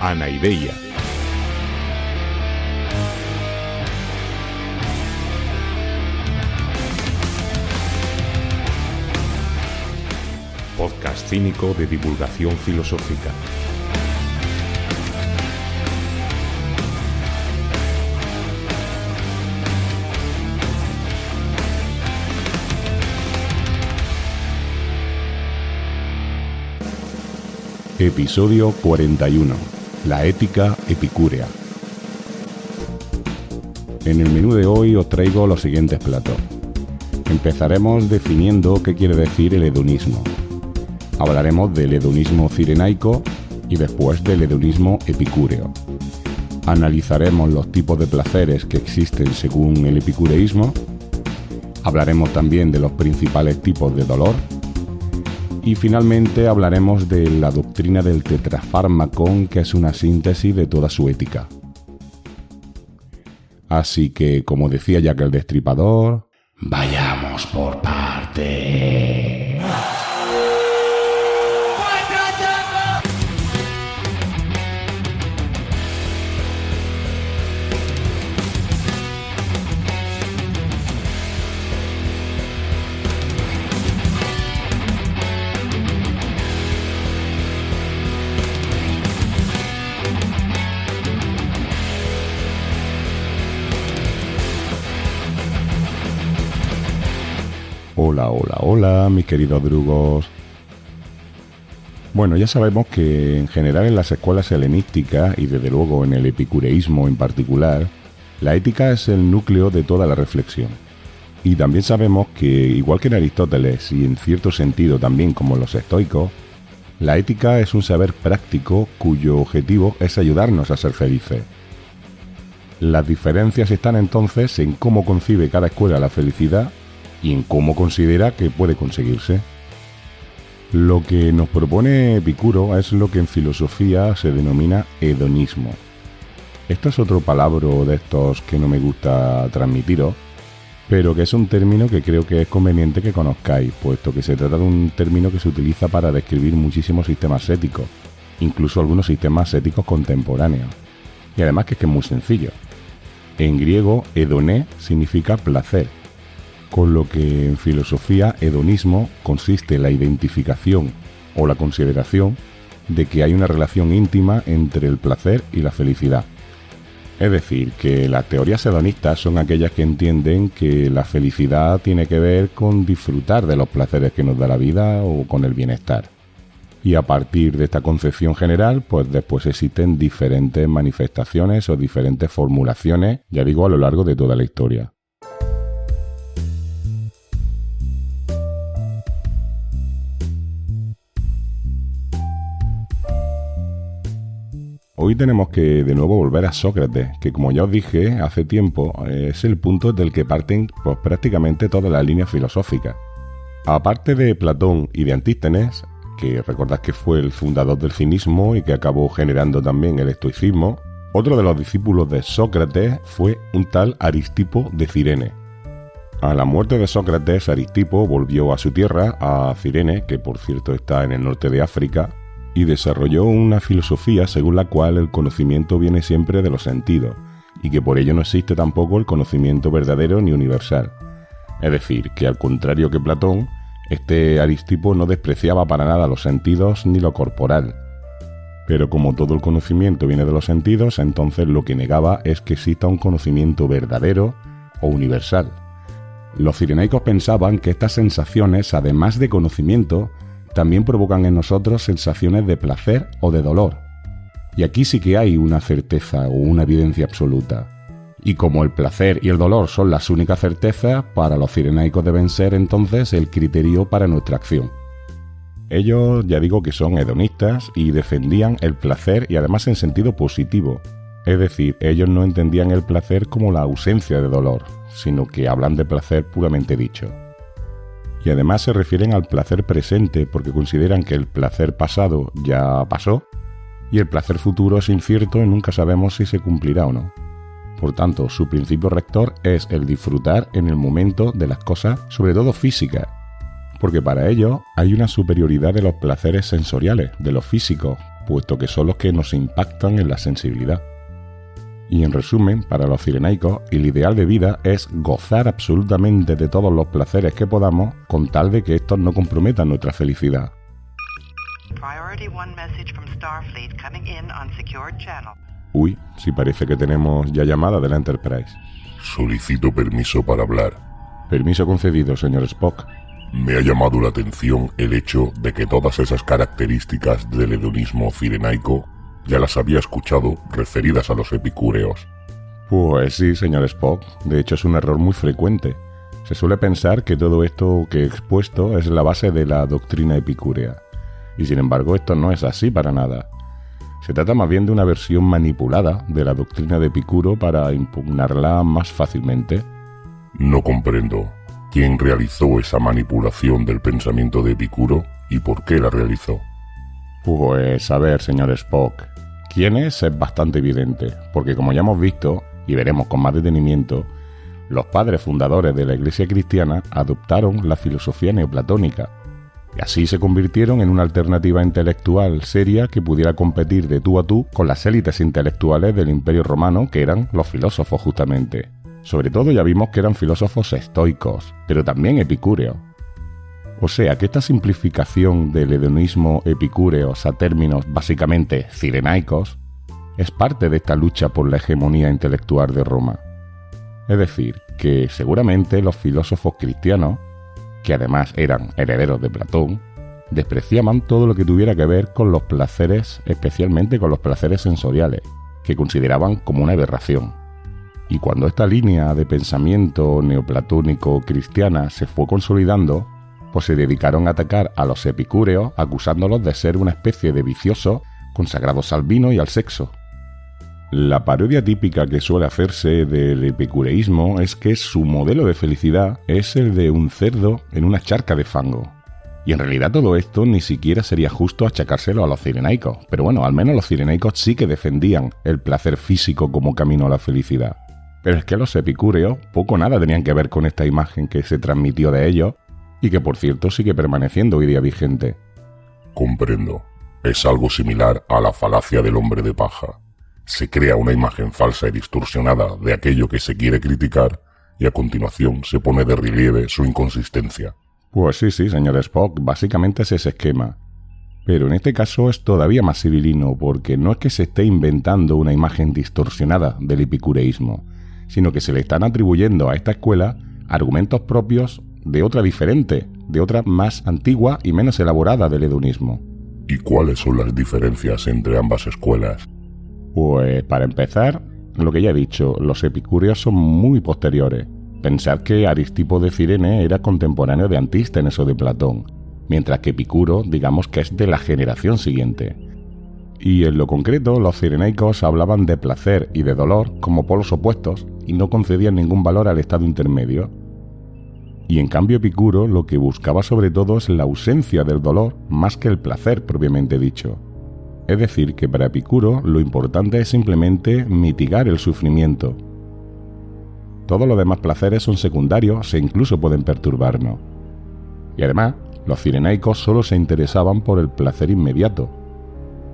Anaideia. Podcast cínico de divulgación filosófica. Episodio 41. La ética epicúrea. En el menú de hoy os traigo los siguientes platos. Empezaremos definiendo qué quiere decir el hedonismo. Hablaremos del hedonismo cirenaico y después del hedonismo epicúreo. Analizaremos los tipos de placeres que existen según el epicureísmo. Hablaremos también de los principales tipos de dolor. Y finalmente hablaremos de la doctrina del tetrafármacon, que es una síntesis de toda su ética. Así que, como decía Jack el Destripador, vayamos por partes. Hola, mis queridos drugos. Bueno, ya sabemos que en general en las escuelas helenísticas y desde luego en el epicureísmo en particular, la ética es el núcleo de toda la reflexión. Y también sabemos que, igual que en Aristóteles y en cierto sentido también como los estoicos, la ética es un saber práctico cuyo objetivo es ayudarnos a ser felices. Las diferencias están entonces en cómo concibe cada escuela la felicidad y en cómo considera que puede conseguirse. Lo que nos propone Epicuro es lo que en filosofía se denomina hedonismo. Esto es otro palabra de estos que no me gusta transmitiros, pero que es un término que creo que es conveniente que conozcáis, puesto que se trata de un término que se utiliza para describir muchísimos sistemas éticos, incluso algunos sistemas éticos contemporáneos. Y además que es muy sencillo. En griego, hedoné significa placer, con lo que en filosofía hedonismo consiste en la identificación o la consideración de que hay una relación íntima entre el placer y la felicidad. Es decir, que las teorías hedonistas son aquellas que entienden que la felicidad tiene que ver con disfrutar de los placeres que nos da la vida o con el bienestar. Y a partir de esta concepción general, pues después existen diferentes manifestaciones o diferentes formulaciones, ya digo, a lo largo de toda la historia. Hoy tenemos que de nuevo volver a Sócrates, que como ya os dije hace tiempo, es el punto del que parten pues, prácticamente todas las líneas filosóficas. Aparte de Platón y de Antístenes, que recordad que fue el fundador del cinismo y que acabó generando también el estoicismo, otro de los discípulos de Sócrates fue un tal Aristipo de Cirene. A la muerte de Sócrates, Aristipo volvió a su tierra, a Cirene, que por cierto está en el norte de África, y desarrolló una filosofía según la cual el conocimiento viene siempre de los sentidos, y que por ello no existe tampoco el conocimiento verdadero ni universal. Es decir, que al contrario que Platón, este Aristipo no despreciaba para nada los sentidos ni lo corporal. Pero como todo el conocimiento viene de los sentidos, entonces lo que negaba es que exista un conocimiento verdadero o universal. Los cirenaicos pensaban que estas sensaciones, además de conocimiento, también provocan en nosotros sensaciones de placer o de dolor. Y aquí sí que hay una certeza o una evidencia absoluta. Y como el placer y el dolor son las únicas certezas, para los cirenaicos deben ser entonces el criterio para nuestra acción. Ellos ya digo que son hedonistas y defendían el placer y además en sentido positivo. Es decir, ellos no entendían el placer como la ausencia de dolor, sino que hablan de placer puramente dicho. Y además se refieren al placer presente porque consideran que el placer pasado ya pasó y el placer futuro es incierto y nunca sabemos si se cumplirá o no. Por tanto, su principio rector es el disfrutar en el momento de las cosas, sobre todo físicas, porque para ello hay una superioridad de los placeres sensoriales, de los físicos, puesto que son los que nos impactan en la sensibilidad. Y en resumen, para los cirenaicos, el ideal de vida es gozar absolutamente de todos los placeres que podamos con tal de que estos no comprometan nuestra felicidad. Uy, sí parece que tenemos ya llamada de la Enterprise. Solicito permiso para hablar. Permiso concedido, señor Spock. Me ha llamado la atención el hecho de que todas esas características del hedonismo cirenaico ya las había escuchado referidas a los epicúreos. Pues sí, señor Spock. De hecho, es un error muy frecuente. Se suele pensar que todo esto que he expuesto es la base de la doctrina epicúrea. Y sin embargo, esto no es así para nada. Se trata más bien de una versión manipulada de la doctrina de Epicuro para impugnarla más fácilmente. No comprendo. ¿Quién realizó esa manipulación del pensamiento de Epicuro y por qué la realizó? Pues a ver, señor Spock, quién es bastante evidente, porque como ya hemos visto, y veremos con más detenimiento, los padres fundadores de la Iglesia cristiana adoptaron la filosofía neoplatónica, y así se convirtieron en una alternativa intelectual seria que pudiera competir de tú a tú con las élites intelectuales del Imperio Romano, que eran los filósofos justamente. Sobre todo ya vimos que eran filósofos estoicos, pero también epicúreos. O sea que esta simplificación del hedonismo epicúreos a términos básicamente cirenaicos es parte de esta lucha por la hegemonía intelectual de Roma. Es decir, que seguramente los filósofos cristianos, que además eran herederos de Platón, despreciaban todo lo que tuviera que ver con los placeres, especialmente con los placeres sensoriales, que consideraban como una aberración. Y cuando esta línea de pensamiento neoplatónico cristiana se fue consolidando, pues se dedicaron a atacar a los epicúreos acusándolos de ser una especie de viciosos consagrados al vino y al sexo. La parodia típica que suele hacerse del epicureísmo es que su modelo de felicidad es el de un cerdo en una charca de fango. Y en realidad todo esto ni siquiera sería justo achacárselo a los cirenaicos, pero bueno, al menos los cirenaicos sí que defendían el placer físico como camino a la felicidad. Pero es que los epicúreos poco o nada tenían que ver con esta imagen que se transmitió de ellos y que por cierto sigue permaneciendo hoy día vigente. Comprendo. Es algo similar a la falacia del hombre de paja. Se crea una imagen falsa y distorsionada de aquello que se quiere criticar y a continuación se pone de relieve su inconsistencia. Pues sí, señor Spock, básicamente es ese esquema. Pero en este caso es todavía más civilino porque no es que se esté inventando una imagen distorsionada del epicureísmo, sino que se le están atribuyendo a esta escuela argumentos propios de otra diferente, de otra más antigua y menos elaborada del hedonismo. ¿Y cuáles son las diferencias entre ambas escuelas? Pues para empezar, lo que ya he dicho, los epicúreos son muy posteriores. Pensad que Aristipo de Cirene era contemporáneo de Antístenes o de Platón, mientras que Epicuro, digamos que es de la generación siguiente. Y en lo concreto, los cirenaicos hablaban de placer y de dolor como polos opuestos y no concedían ningún valor al estado intermedio. Y en cambio Epicuro lo que buscaba sobre todo es la ausencia del dolor más que el placer propiamente dicho. Es decir, que para Epicuro lo importante es simplemente mitigar el sufrimiento. Todos los demás placeres son secundarios e incluso pueden perturbarnos. Y además, los cirenaicos solo se interesaban por el placer inmediato.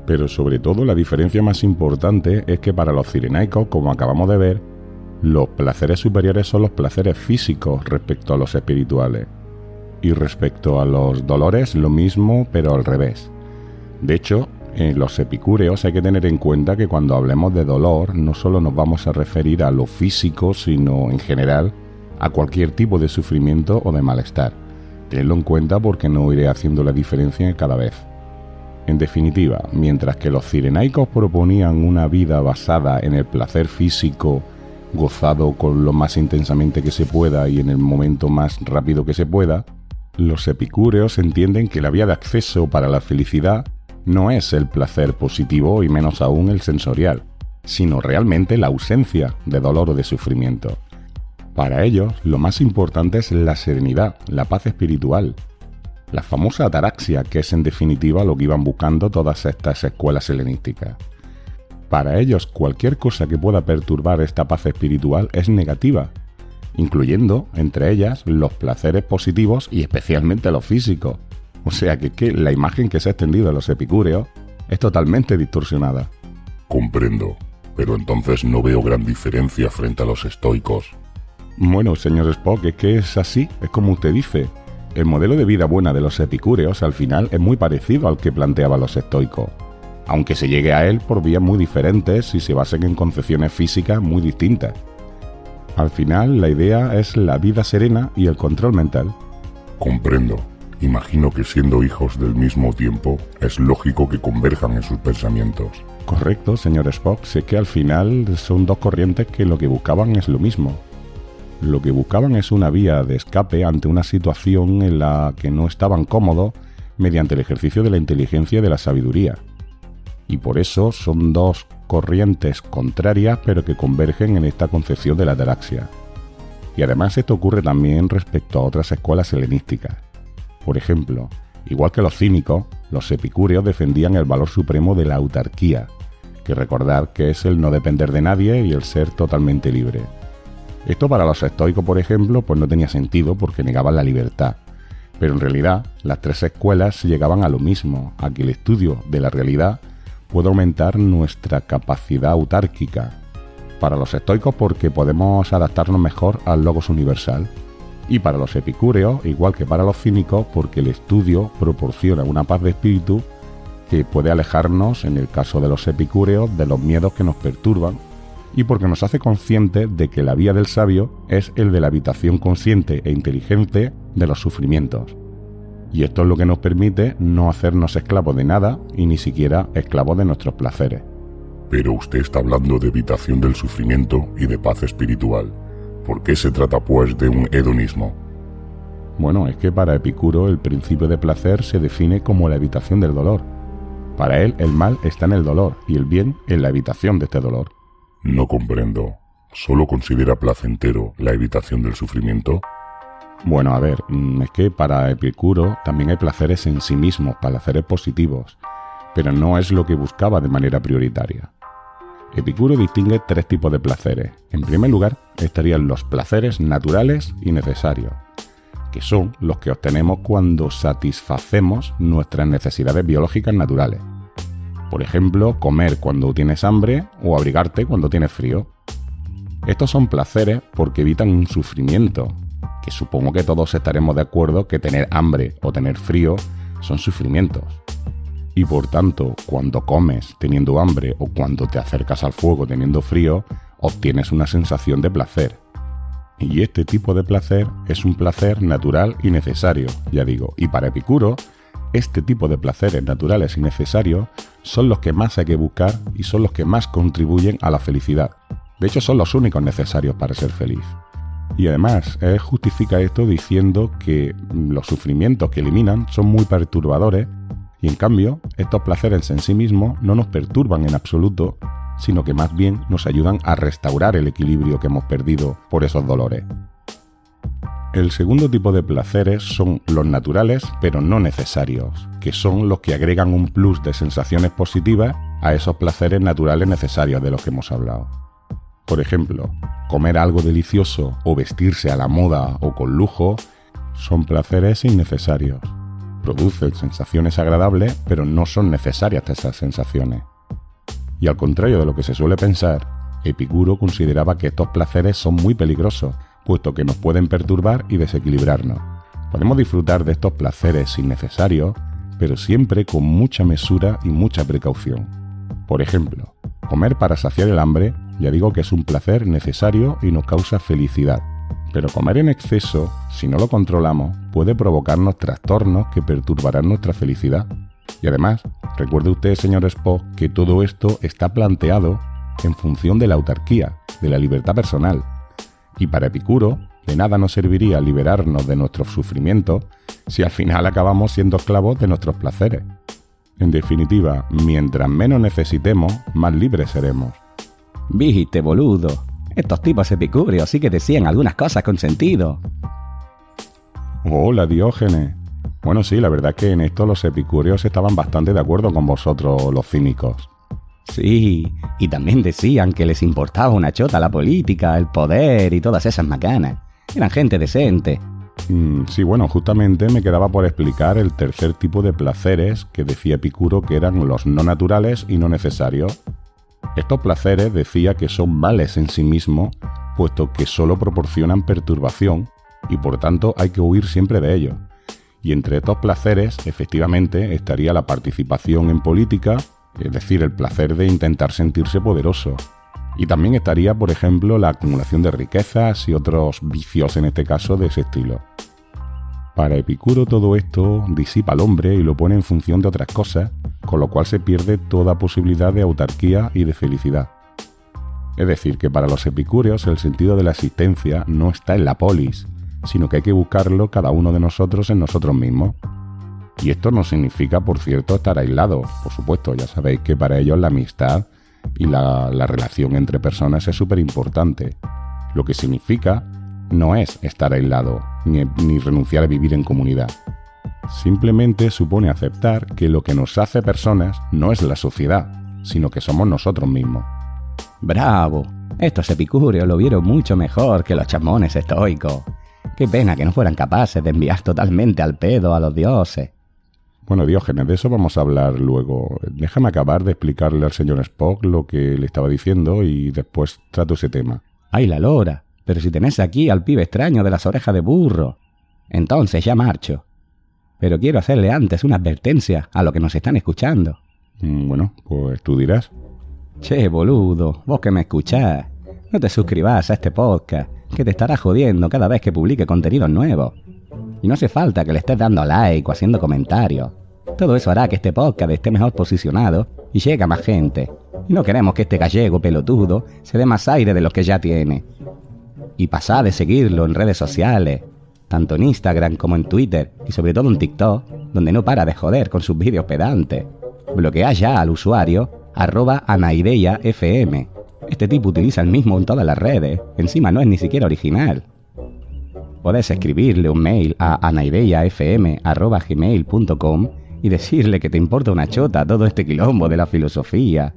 Pero sobre todo la diferencia más importante es que para los cirenaicos, como acabamos de ver, los placeres superiores son los placeres físicos respecto a los espirituales. Y respecto a los dolores, lo mismo, pero al revés. De hecho, en los epicúreos hay que tener en cuenta que cuando hablemos de dolor, no solo nos vamos a referir a lo físico, sino en general a cualquier tipo de sufrimiento o de malestar. Tenedlo en cuenta porque no iré haciendo la diferencia cada vez. En definitiva, mientras que los cirenaicos proponían una vida basada en el placer físico, gozado con lo más intensamente que se pueda y en el momento más rápido que se pueda, los epicúreos entienden que la vía de acceso para la felicidad no es el placer positivo y menos aún el sensorial, sino realmente la ausencia de dolor o de sufrimiento. Para ellos, lo más importante es la serenidad, la paz espiritual, la famosa ataraxia, que es en definitiva lo que iban buscando todas estas escuelas helenísticas. Para ellos, cualquier cosa que pueda perturbar esta paz espiritual es negativa, incluyendo, entre ellas, los placeres positivos y especialmente los físicos. O sea que la imagen que se ha extendido a los epicúreos es totalmente distorsionada. Comprendo, pero entonces no veo gran diferencia frente a los estoicos. Bueno, señor Spock, es que es así, es como usted dice. El modelo de vida buena de los epicúreos al final es muy parecido al que planteaban los estoicos, aunque se llegue a él por vías muy diferentes y se basen en concepciones físicas muy distintas. Al final, la idea es la vida serena y el control mental. Comprendo. Imagino que siendo hijos del mismo tiempo, es lógico que converjan en sus pensamientos. Correcto, señor Spock, sé que al final son dos corrientes que lo que buscaban es lo mismo. Lo que buscaban es una vía de escape ante una situación en la que no estaban cómodos mediante el ejercicio de la inteligencia y de la sabiduría. Y por eso son dos corrientes contrarias pero que convergen en esta concepción de la ataraxia. Y además esto ocurre también respecto a otras escuelas helenísticas. Por ejemplo, igual que los cínicos, los epicúreos defendían el valor supremo de la autarquía, que recordar que es el no depender de nadie y el ser totalmente libre. Esto para los estoicos, por ejemplo, pues no tenía sentido porque negaban la libertad. Pero en realidad, las tres escuelas llegaban a lo mismo, a que el estudio de la realidad puede aumentar nuestra capacidad autárquica. Para los estoicos porque podemos adaptarnos mejor al logos universal. Y para los epicúreos, igual que para los cínicos, porque el estudio proporciona una paz de espíritu que puede alejarnos, en el caso de los epicúreos, de los miedos que nos perturban, y porque nos hace conscientes de que la vía del sabio es el de la habitación consciente e inteligente de los sufrimientos. Y esto es lo que nos permite no hacernos esclavos de nada y ni siquiera esclavos de nuestros placeres. Pero usted está hablando de evitación del sufrimiento y de paz espiritual. ¿Por qué se trata pues de un hedonismo? Bueno, es que para Epicuro el principio de placer se define como la evitación del dolor. Para él el mal está en el dolor y el bien en la evitación de este dolor. No comprendo. ¿Solo considera placentero la evitación del sufrimiento? Bueno, a ver, es que para Epicuro también hay placeres en sí mismos, placeres positivos, pero no es lo que buscaba de manera prioritaria. Epicuro distingue tres tipos de placeres. En primer lugar, estarían los placeres naturales y necesarios, que son los que obtenemos cuando satisfacemos nuestras necesidades biológicas naturales. Por ejemplo, comer cuando tienes hambre o abrigarte cuando tienes frío. Estos son placeres porque evitan un sufrimiento, que supongo que todos estaremos de acuerdo que tener hambre o tener frío son sufrimientos. Y por tanto, cuando comes teniendo hambre o cuando te acercas al fuego teniendo frío, obtienes una sensación de placer. Y este tipo de placer es un placer natural y necesario, ya digo. Y para Epicuro, este tipo de placeres naturales y necesarios son los que más hay que buscar y son los que más contribuyen a la felicidad. De hecho, son los únicos necesarios para ser feliz. Y además, él justifica esto diciendo que los sufrimientos que eliminan son muy perturbadores y en cambio, estos placeres en sí mismos no nos perturban en absoluto, sino que más bien nos ayudan a restaurar el equilibrio que hemos perdido por esos dolores. El segundo tipo de placeres son los naturales pero no necesarios, que son los que agregan un plus de sensaciones positivas a esos placeres naturales necesarios de los que hemos hablado. Por ejemplo, comer algo delicioso o vestirse a la moda o con lujo son placeres innecesarios. Producen sensaciones agradables, pero no son necesarias esas sensaciones. Y al contrario de lo que se suele pensar, Epicuro consideraba que estos placeres son muy peligrosos, puesto que nos pueden perturbar y desequilibrarnos. Podemos disfrutar de estos placeres innecesarios, pero siempre con mucha mesura y mucha precaución. Por ejemplo, comer para saciar el hambre, ya digo que es un placer necesario y nos causa felicidad. Pero comer en exceso, si no lo controlamos, puede provocarnos trastornos que perturbarán nuestra felicidad. Y además, recuerde usted, señor Spock, que todo esto está planteado en función de la autarquía, de la libertad personal. Y para Epicuro, de nada nos serviría liberarnos de nuestros sufrimientos si al final acabamos siendo esclavos de nuestros placeres. En definitiva, mientras menos necesitemos, más libres seremos. Viste, boludo. Estos tipos epicúreos sí que decían algunas cosas con sentido. Hola, Diógenes. Bueno, sí, la verdad es que en esto los epicúreos estaban bastante de acuerdo con vosotros, los cínicos. Sí, y también decían que les importaba una chota la política, el poder y todas esas macanas. Eran gente decente. Sí, bueno, justamente me quedaba por explicar el tercer tipo de placeres que decía Epicuro que eran los no naturales y no necesarios. Estos placeres decía que son males en sí mismos, puesto que solo proporcionan perturbación y por tanto hay que huir siempre de ellos. Y entre estos placeres, efectivamente, estaría la participación en política, es decir, el placer de intentar sentirse poderoso. Y también estaría, por ejemplo, la acumulación de riquezas y otros vicios, en este caso, de ese estilo. Para Epicuro todo esto disipa al hombre y lo pone en función de otras cosas, con lo cual se pierde toda posibilidad de autarquía y de felicidad. Es decir, que para los epicúreos el sentido de la existencia no está en la polis, sino que hay que buscarlo cada uno de nosotros en nosotros mismos. Y esto no significa, por cierto, estar aislados. Por supuesto, ya sabéis que para ellos la amistad y la relación entre personas es súper importante. Lo que significa no es estar aislado, ni renunciar a vivir en comunidad. Simplemente supone aceptar que lo que nos hace personas no es la sociedad, sino que somos nosotros mismos. ¡Bravo! Estos epicúreos lo vieron mucho mejor que los chamones estoicos. Qué pena que no fueran capaces de enviar totalmente al pedo a los dioses. Bueno, Diógenes, de eso vamos a hablar luego. Déjame acabar de explicarle al señor Spock lo que le estaba diciendo y después trato ese tema. ¡Ay, la lora! Pero si tenés aquí al pibe extraño de las orejas de burro. Entonces ya marcho. Pero quiero hacerle antes una advertencia a los que nos están escuchando. Bueno, pues tú dirás. Che, boludo, vos que me escuchás, no te suscribás a este podcast, que te estará jodiendo cada vez que publique contenidos nuevos. Y no hace falta que le estés dando like o haciendo comentarios. Todo eso hará que este podcast esté mejor posicionado y llegue a más gente. Y no queremos que este gallego pelotudo se dé más aire de lo que ya tiene. Y pasá de seguirlo en redes sociales, tanto en Instagram como en Twitter y sobre todo en TikTok, donde no para de joder con sus vídeos pedantes. Bloquea ya al usuario @anaideiafm. Este tipo utiliza el mismo en todas las redes, encima no es ni siquiera original. Podés escribirle un mail a anaideiafm@gmail.com y decirle que te importa una chota todo este quilombo de la filosofía.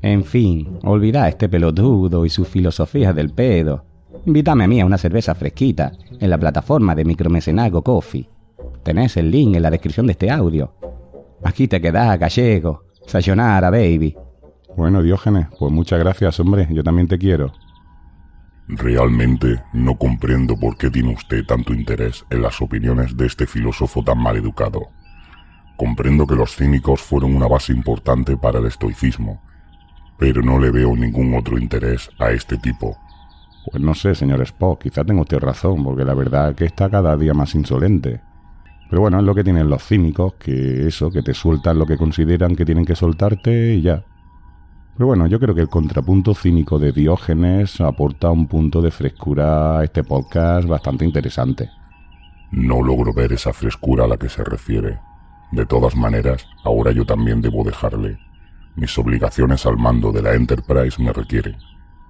En fin, olvidá este pelotudo y sus filosofías del pedo. Invítame a mí a una cerveza fresquita en la plataforma de micromecenazgo Coffee. Tenés el link en la descripción de este audio. Aquí te quedás, gallego. Sayonara, baby. Bueno, Diógenes, pues muchas gracias, hombre. Yo también te quiero. Realmente no comprendo por qué tiene usted tanto interés en las opiniones de este filósofo tan mal educado. Comprendo que los cínicos fueron una base importante para el estoicismo, pero no le veo ningún otro interés a este tipo. Pues no sé, señor Spock, quizá tenga usted razón, porque la verdad es que está cada día más insolente. Pero bueno, es lo que tienen los cínicos, que te sueltan lo que consideran que tienen que soltarte y ya. Pero bueno, yo creo que el contrapunto cínico de Diógenes aporta un punto de frescura a este podcast bastante interesante. No logro ver esa frescura a la que se refiere. De todas maneras, ahora yo también debo dejarle. Mis obligaciones al mando de la Enterprise me requieren.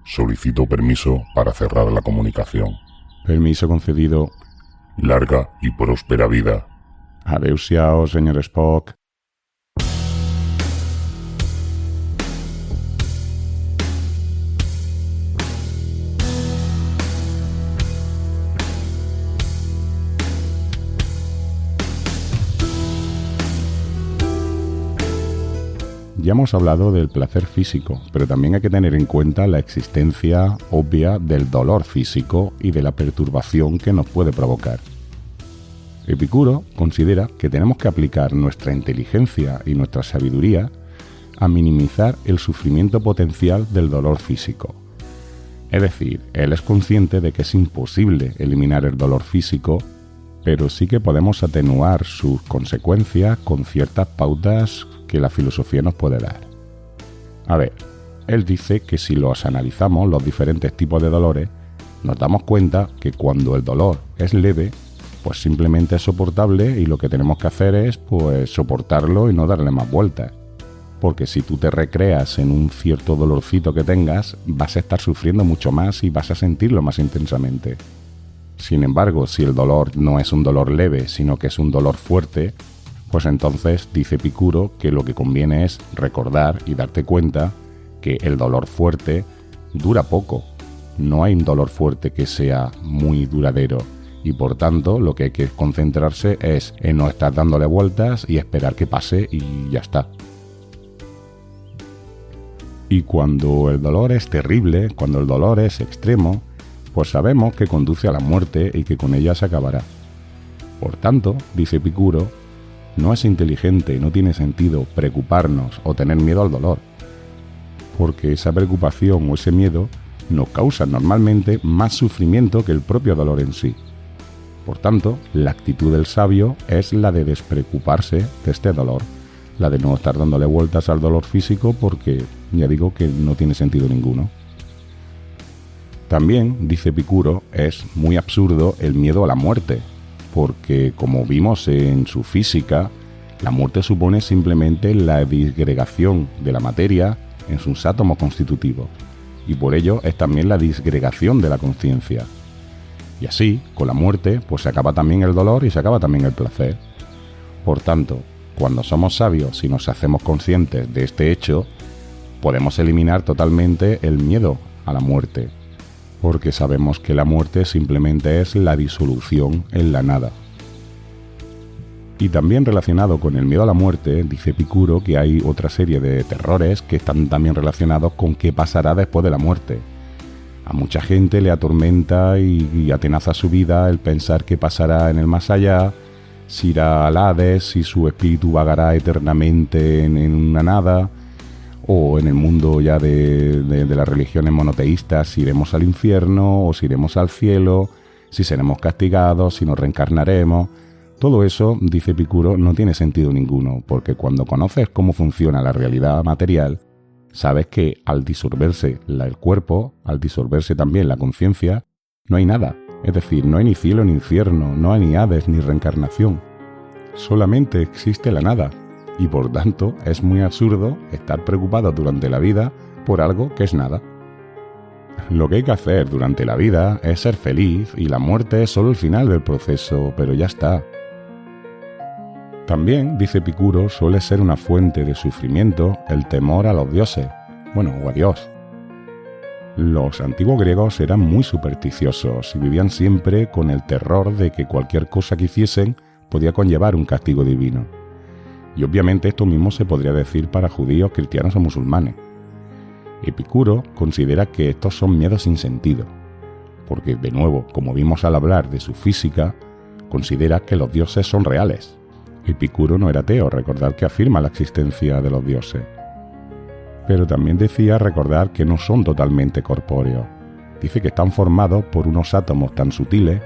Solicito permiso para cerrar la comunicación. Permiso concedido. Larga y próspera vida. Adeusiao, señor Spock. Ya hemos hablado del placer físico, pero también hay que tener en cuenta la existencia obvia del dolor físico y de la perturbación que nos puede provocar. Epicuro considera que tenemos que aplicar nuestra inteligencia y nuestra sabiduría a minimizar el sufrimiento potencial del dolor físico. Es decir, él es consciente de que es imposible eliminar el dolor físico, pero sí que podemos atenuar sus consecuencias con ciertas pautas que la filosofía nos puede dar. A ver, él dice que si los analizamos, los diferentes tipos de dolores, nos damos cuenta que cuando el dolor es leve, pues simplemente es soportable y lo que tenemos que hacer es pues soportarlo y no darle más vueltas. Porque si tú te recreas en un cierto dolorcito que tengas, vas a estar sufriendo mucho más y vas a sentirlo más intensamente. Sin embargo, si el dolor no es un dolor leve, sino que es un dolor fuerte, pues entonces dice Epicuro que lo que conviene es recordar y darte cuenta que el dolor fuerte dura poco. No hay un dolor fuerte que sea muy duradero y por tanto lo que hay que concentrarse es en no estar dándole vueltas y esperar que pase y ya está. Y cuando el dolor es terrible, cuando el dolor es extremo, pues sabemos que conduce a la muerte y que con ella se acabará. Por tanto, dice Epicuro, no es inteligente, no tiene sentido preocuparnos o tener miedo al dolor, porque esa preocupación o ese miedo nos causa normalmente más sufrimiento que el propio dolor en sí. Por tanto, la actitud del sabio es la de despreocuparse de este dolor, la de no estar dándole vueltas al dolor físico porque ya digo que no tiene sentido ninguno. También, dice Epicuro, es muy absurdo el miedo a la muerte, porque como vimos en su Física, la muerte supone simplemente la disgregación de la materia en sus átomos constitutivos, y por ello es también la disgregación de la conciencia. Y así, con la muerte, pues se acaba también el dolor y se acaba también el placer. Por tanto, cuando somos sabios y nos hacemos conscientes de este hecho, podemos eliminar totalmente el miedo a la muerte, porque sabemos que la muerte simplemente es la disolución en la nada. Y también relacionado con el miedo a la muerte, dice Epicuro que hay otra serie de terrores que están también relacionados con qué pasará después de la muerte. A mucha gente le atormenta y atenaza su vida el pensar qué pasará en el más allá, si irá al Hades, si su espíritu vagará eternamente en una nada, o en el mundo ya de las religiones monoteístas, si iremos al infierno o si iremos al cielo, si seremos castigados, si nos reencarnaremos. Todo eso, dice Epicuro, no tiene sentido ninguno, porque cuando conoces cómo funciona la realidad material, sabes que al disolverse el cuerpo, al disolverse también la conciencia, no hay nada. Es decir, no hay ni cielo ni infierno, no hay ni Hades ni reencarnación. Solamente existe la nada. Y por tanto es muy absurdo estar preocupado durante la vida por algo que es nada. Lo que hay que hacer durante la vida es ser feliz y la muerte es solo el final del proceso, pero ya está. También, dice Epicuro, suele ser una fuente de sufrimiento el temor a los dioses, o a Dios. Los antiguos griegos eran muy supersticiosos y vivían siempre con el terror de que cualquier cosa que hiciesen podía conllevar un castigo divino. Y obviamente esto mismo se podría decir para judíos, cristianos o musulmanes. Epicuro considera que estos son miedos sin sentido, porque de nuevo, como vimos al hablar de su Física, considera que los dioses son reales. Epicuro no era ateo, recordad que afirma la existencia de los dioses. Pero también decía recordar que no son totalmente corpóreos. Dice que están formados por unos átomos tan sutiles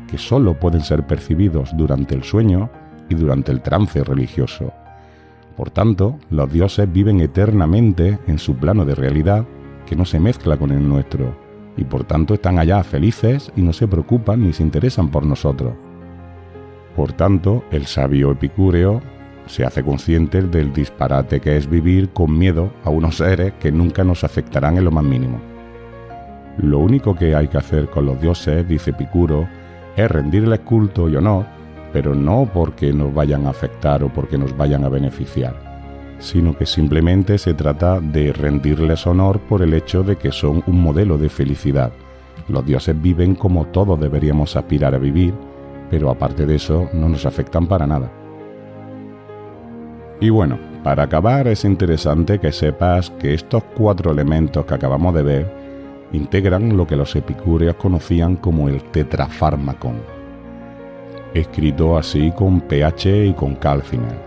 que solo pueden ser percibidos durante el sueño y durante el trance religioso. Por tanto, los dioses viven eternamente en su plano de realidad que no se mezcla con el nuestro, y por tanto están allá felices y no se preocupan ni se interesan por nosotros. Por tanto, el sabio epicúreo se hace consciente del disparate que es vivir con miedo a unos seres que nunca nos afectarán en lo más mínimo. Lo único que hay que hacer con los dioses, dice Epicuro, es rendirles culto y honor, pero no porque nos vayan a afectar o porque nos vayan a beneficiar, sino que simplemente se trata de rendirles honor por el hecho de que son un modelo de felicidad. Los dioses viven como todos deberíamos aspirar a vivir, pero aparte de eso no nos afectan para nada. Y bueno, para acabar es interesante que sepas que estos 4 elementos que acabamos de ver integran lo que los epicúreos conocían como el tetrafármacon, escrito así con PH y con K al final.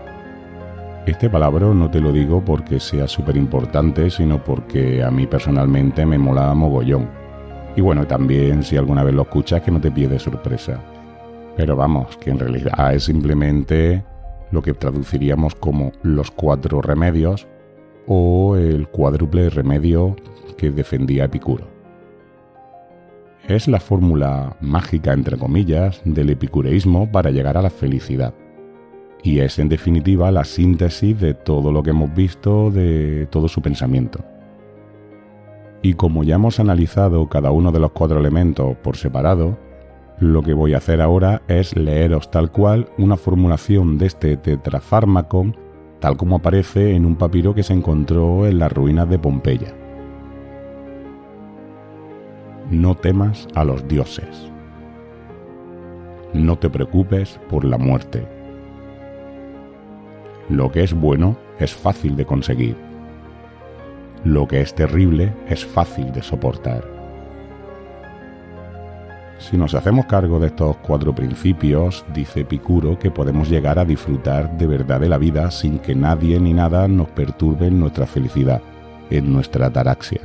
Este palabra no te lo digo porque sea súper importante, sino porque a mí personalmente me mola mogollón. Y bueno, también si alguna vez lo escuchas que no te pille de sorpresa. Pero vamos, que en realidad es simplemente lo que traduciríamos como los 4 remedios o el cuádruple remedio que defendía Epicuro. Es la fórmula mágica, entre comillas, del epicureísmo para llegar a la felicidad. Y es, en definitiva, la síntesis de todo lo que hemos visto, de todo su pensamiento. Y como ya hemos analizado cada uno de los 4 elementos por separado, lo que voy a hacer ahora es leeros tal cual una formulación de este tetrafármacon, tal como aparece en un papiro que se encontró en las ruinas de Pompeya. No temas a los dioses. no te preocupes por la muerte. Lo que es bueno es fácil de conseguir. Lo que es terrible es fácil de soportar. Si nos hacemos cargo de estos 4 principios, dice Epicuro que podemos llegar a disfrutar de verdad de la vida sin que nadie ni nada nos perturbe en nuestra felicidad, en nuestra ataraxia.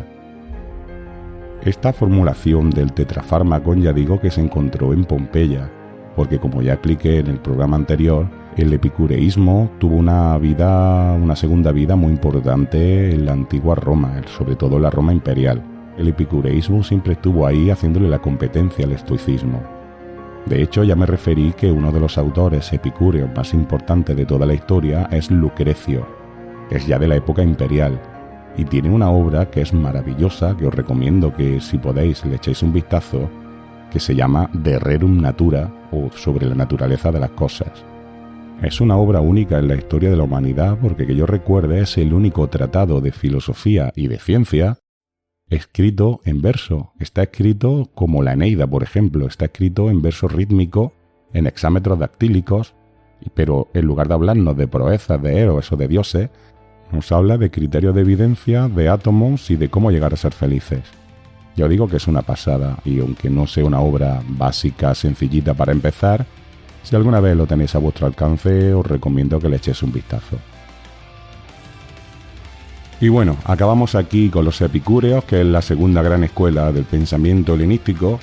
Esta formulación del tetrafármaco ya digo que se encontró en Pompeya, porque como ya expliqué en el programa anterior, el epicureísmo tuvo una segunda vida muy importante en la antigua Roma, sobre todo en la Roma imperial. El epicureísmo siempre estuvo ahí haciéndole la competencia al estoicismo. De hecho, ya me referí que uno de los autores epicúreos más importantes de toda la historia es Lucrecio. Es ya de la época imperial y tiene una obra que es maravillosa, que os recomiendo que si podéis le echéis un vistazo, que se llama De Rerum Natura, o sobre la naturaleza de las cosas. Es una obra única en la historia de la humanidad porque que yo recuerde es el único tratado de filosofía y de ciencia escrito en verso. Está escrito como la Eneida, por ejemplo, está escrito en verso rítmico, en hexámetros dactílicos, pero en lugar de hablarnos de proezas, de héroes o de dioses, nos habla de criterios de evidencia, de átomos y de cómo llegar a ser felices. Yo digo que es una pasada, y aunque no sea una obra básica, sencillita para empezar, si alguna vez lo tenéis a vuestro alcance, os recomiendo que le echéis un vistazo. Y bueno, acabamos aquí con los epicúreos, que es la segunda gran escuela del pensamiento helenístico,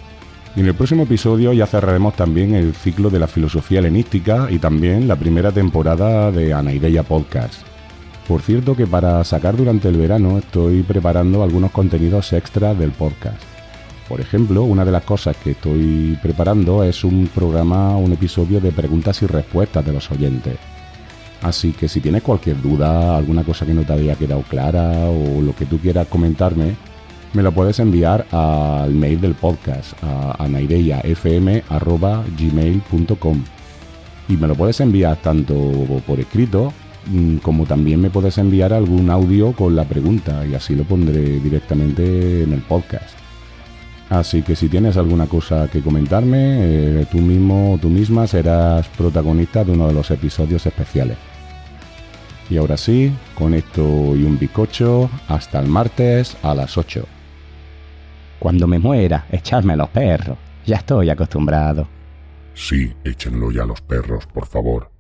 y en el próximo episodio ya cerraremos también el ciclo de la filosofía helenística y también la primera temporada de Anaideia Podcast. Por cierto que para sacar durante el verano estoy preparando algunos contenidos extras del podcast. Por ejemplo, una de las cosas que estoy preparando es un episodio de preguntas y respuestas de los oyentes. Así que si tienes cualquier duda, alguna cosa que no te haya quedado clara o lo que tú quieras comentarme, me lo puedes enviar al mail del podcast, a anaideiafm@gmail.com. Y me lo puedes enviar tanto por escrito, como también me puedes enviar algún audio con la pregunta y así lo pondré directamente en el podcast. Así que si tienes alguna cosa que comentarme, tú mismo o tú misma serás protagonista de uno de los episodios especiales. Y ahora sí, con esto y un bizcocho, hasta el martes a las 8. Cuando me muera, echadme a los perros. Ya estoy acostumbrado. Sí, échenlo ya a los perros, por favor.